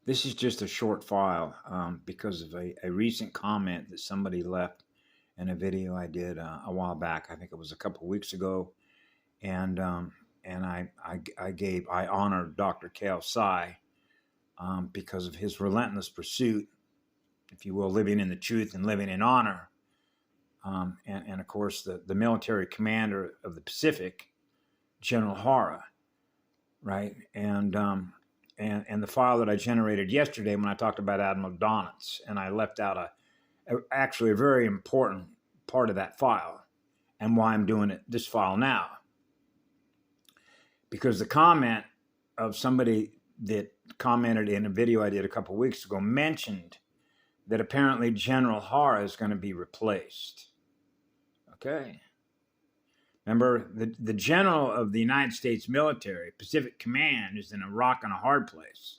This is just a short file because of a recent comment that somebody left in a video I did a while back. I think it was a couple of weeks ago, and I honored Dr. Cal Sai because of his relentless pursuit, if you will, living in the truth and living in honor. And of course, the military commander of the Pacific, General Hara, right? And the file that I generated yesterday when I talked about Admiral Donitz, and I left out actually a very important part of that file, and why I'm doing this file now. Because the comment of somebody that commented in a video I did a couple of weeks ago mentioned that apparently General Hara is going to be replaced. Okay. Remember, the general of the United States military, Pacific Command, is in a rock and a hard place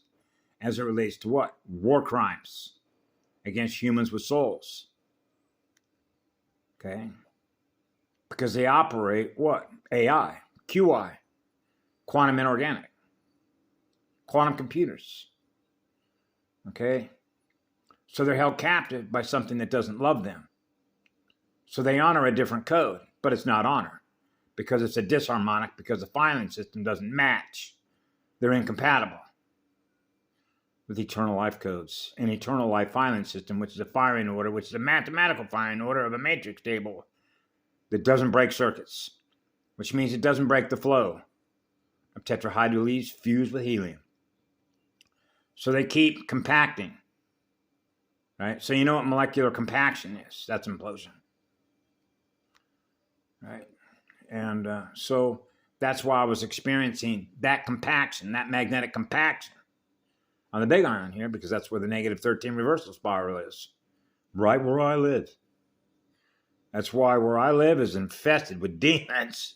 as it relates to what? War crimes against humans with souls. Okay? Because they operate what? AI, QI, quantum inorganic, quantum computers. Okay? So they're held captive by something that doesn't love them. So they honor a different code, but it's not honor, because it's a disharmonic, because the filing system doesn't match. They're incompatible with eternal life codes. An eternal life filing system, which is a firing order, which is a mathematical firing order of a matrix table that doesn't break circuits, which means it doesn't break the flow of tetrahydroleads fused with helium. So they keep compacting, right? So you know what molecular compaction is. That's implosion, right? And so that's why I was experiencing that compaction, that magnetic compaction on the big iron here, because that's where the negative 13 reversal spiral is, right where I live. That's why where I live is infested with demons.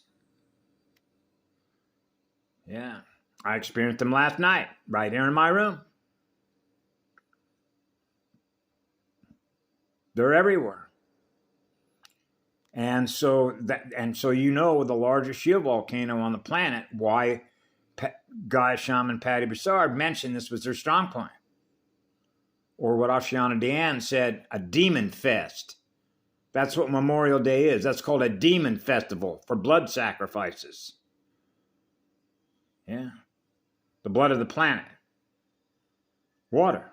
Yeah, I experienced them last night, right here in my room. They're everywhere. And so you know, the largest shield volcano on the planet, why Guy Shaman Patty Broussard mentioned this was their strong point. Or what Oceana Deanne said, a demon fest. That's what Memorial Day is. That's called a demon festival for blood sacrifices. Yeah. The blood of the planet. Water.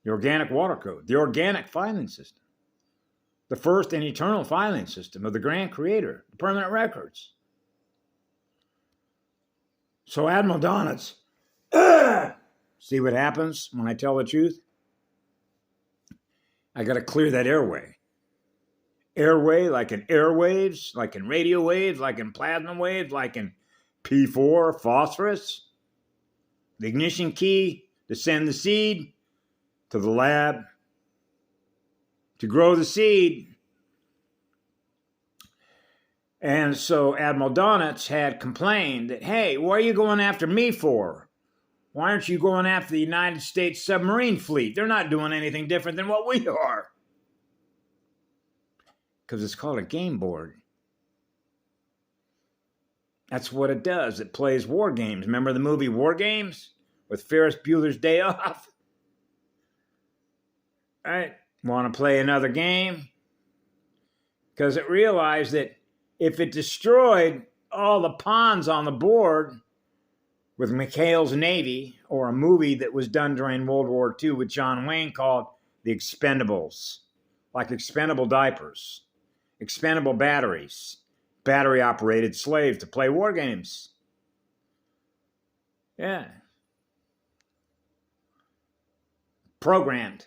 The organic water code. The organic filing system. The first and eternal filing system of the grand creator, the permanent records. So Admiral Donitz, see what happens when I tell the truth? I got to clear that airway. Airway like in airwaves, like in radio waves, like in plasma waves, like in P4, phosphorus. The ignition key to send the seed to the lab to grow the seed. And so Admiral Donitz had complained that, hey, what are you going after me for? Why aren't you going after the United States submarine fleet? They're not doing anything different than what we are. Because it's called a game board. That's what it does. It plays war games. Remember the movie War Games with Ferris Bueller's Day Off? All right. Want to play another game? Because it realized that if it destroyed all the pawns on the board with McHale's Navy, or a movie that was done during World War II with John Wayne called The Expendables, like expendable diapers, expendable batteries, battery-operated slaves to play war games. Yeah. Programmed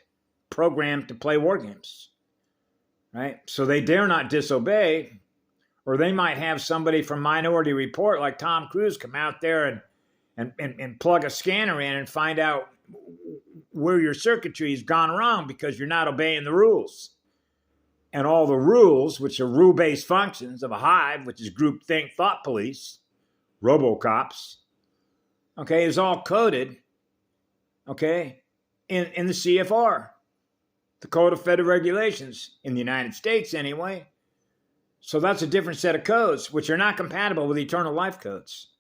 to play war games, right? So they dare not disobey, or they might have somebody from Minority Report like Tom Cruise come out there and plug a scanner in and find out where your circuitry has gone wrong because you're not obeying the rules. And all the rules, which are rule-based functions of a hive, which is groupthink thought police, robocops, okay, is all coded, okay, in the CFR. The Code of Federal Regulations in the United States anyway. So that's a different set of codes, which are not compatible with eternal life codes.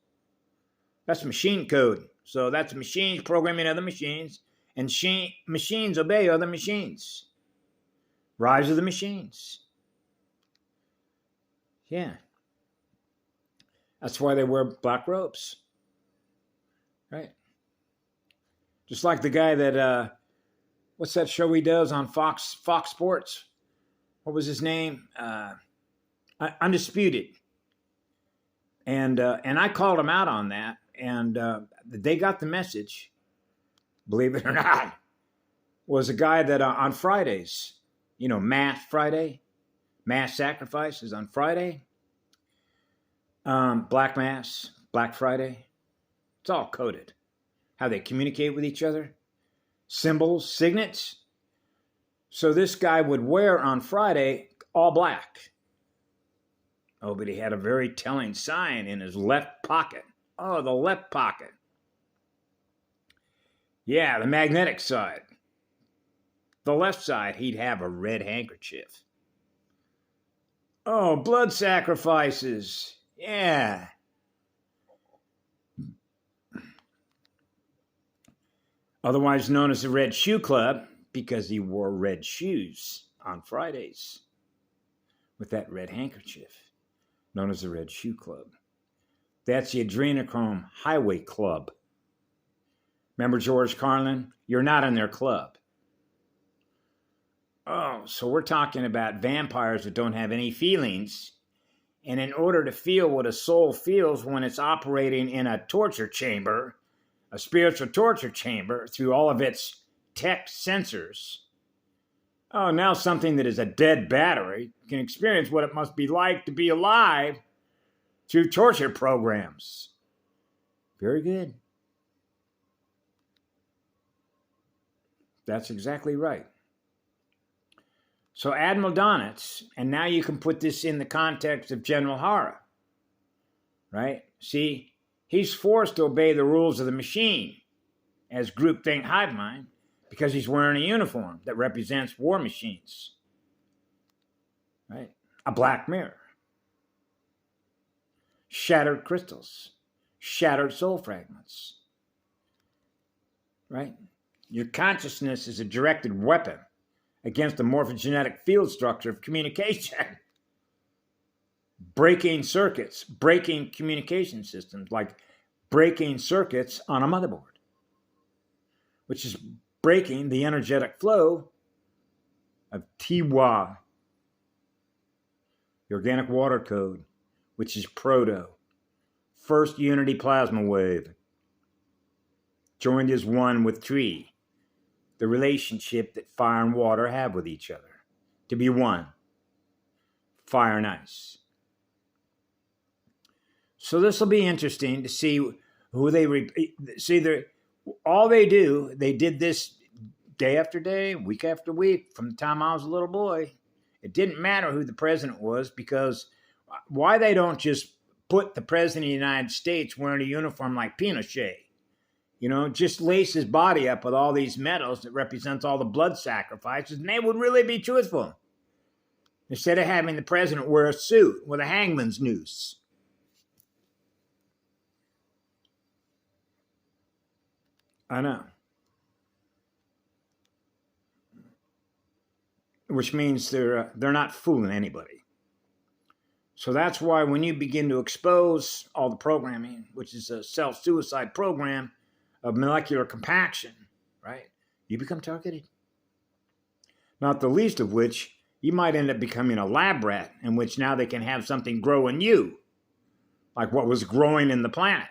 That's machine code, So that's machines programming other machines, and machines obey other machines. Rise of the machines. Yeah. That's why they wear black robes. Right? Just like the guy that, what's that show he does on Fox Sports? What was his name? Undisputed. And I called him out on that, and they got the message, believe it or not. Was a guy that on Fridays, Mass Friday, mass sacrifices on Friday, Black Mass, Black Friday, it's all coded. How they communicate with each other, symbols, signets. So this guy would wear on Friday all black. Oh, but he had a very telling sign in his left pocket. Oh, the left pocket. Yeah, the magnetic side. The left side, he'd have a red handkerchief. Oh, blood sacrifices. Yeah. Otherwise known as the Red Shoe Club, because he wore red shoes on Fridays with that red handkerchief, known as the Red Shoe Club. That's the Adrenochrome Highway Club. Remember George Carlin? You're not in their club. Oh, so we're talking about vampires that don't have any feelings. And in order to feel what a soul feels when it's operating in a torture chamber, a spiritual torture chamber, through all of its tech sensors, oh, now something that is a dead battery can experience what it must be like to be alive through torture programs. Very good. That's exactly right. So Admiral Donitz, and now you can put this in the context of General Hara, right? See, he's forced to obey the rules of the machine as groupthink hive mind because he's wearing a uniform that represents war machines, right? A black mirror, shattered crystals, shattered soul fragments, right? Your consciousness is a directed weapon against the morphogenetic field structure of communication. Breaking circuits, breaking communication systems, like breaking circuits on a motherboard, which is breaking the energetic flow of Tiwa, the organic water code, which is proto, first unity plasma wave, joined as one with tree, the relationship that fire and water have with each other, to be one, fire and ice. So this will be interesting to see who they all they did this day after day, week after week, from the time I was a little boy. It didn't matter who the president was, because why they don't just put the president of the United States wearing a uniform like Pinochet? Just lace his body up with all these medals that represents all the blood sacrifices, and they would really be truthful. Instead of having the president wear a suit with a hangman's noose. I know. Which means they're not fooling anybody. So that's why when you begin to expose all the programming, which is a self-suicide program of molecular compaction, right, you become targeted. Not the least of which, you might end up becoming a lab rat, in which now they can have something grow in you, like what was growing in the planet.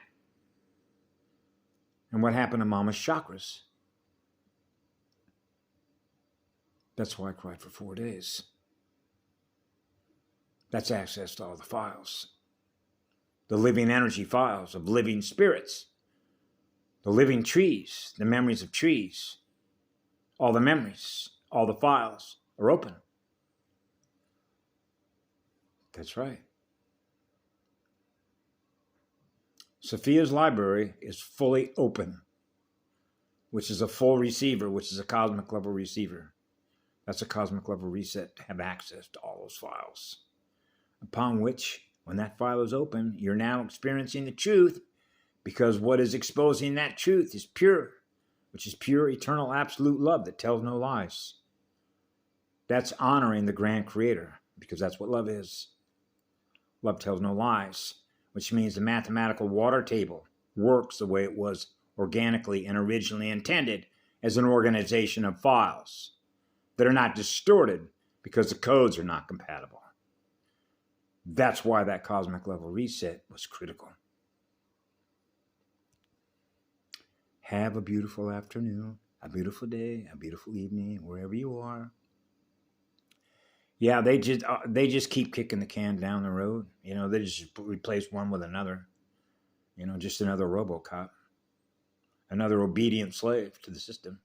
And what happened to Mama's chakras. That's why I cried for 4 days. That's access to all the files. The living energy files of living spirits. The living trees, the memories of trees. All the memories, all the files are open. That's right. Sophia's library is fully open, which is a full receiver, which is a cosmic level receiver. That's a cosmic level reset to have access to all those files. Upon which, when that file is open, you're now experiencing the truth Because what is exposing that truth is pure, which is pure, eternal, absolute love that tells no lies. That's honoring the grand creator, because that's what love is. Love tells no lies, which means the mathematical water table works the way it was organically and originally intended, as an organization of files that are not distorted because the codes are not compatible. That's why that cosmic level reset was critical. Have a beautiful afternoon, a beautiful day, a beautiful evening, wherever you are. Yeah, they just keep kicking the can down the road. You know, they just replace one with another. You know, just another RoboCop, another obedient slave to the system.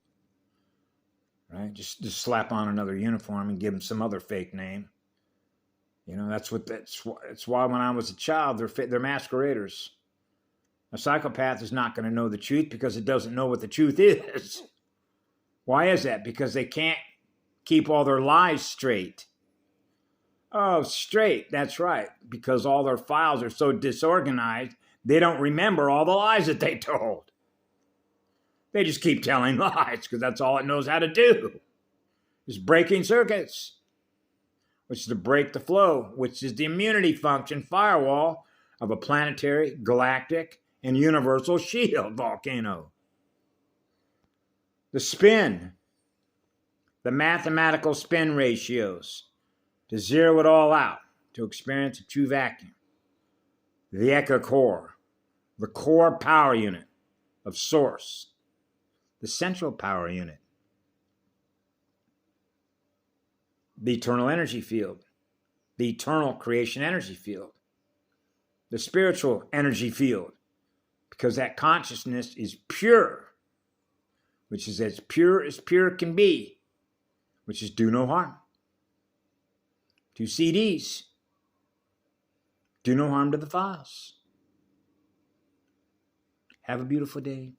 Right? Just slap on another uniform and give them some other fake name. You know, that's why when I was a child, they're masqueraders. A psychopath is not going to know the truth because it doesn't know what the truth is. Why is that? Because they can't keep all their lies straight. Oh, straight. That's right. Because all their files are so disorganized, they don't remember all the lies that they told. They just keep telling lies because that's all it knows how to do. Is breaking circuits, which is to break the flow, which is the immunity function firewall of a planetary, galactic, and universal shield volcano. The spin, the mathematical spin ratios, to zero it all out, to experience a true vacuum. The Echo Core, the core power unit of Source, the central power unit, the eternal energy field, the eternal creation energy field, the spiritual energy field, because that consciousness is pure, which is as pure can be, which is do no harm. 2 CDs, do no harm to the files. Have a beautiful day.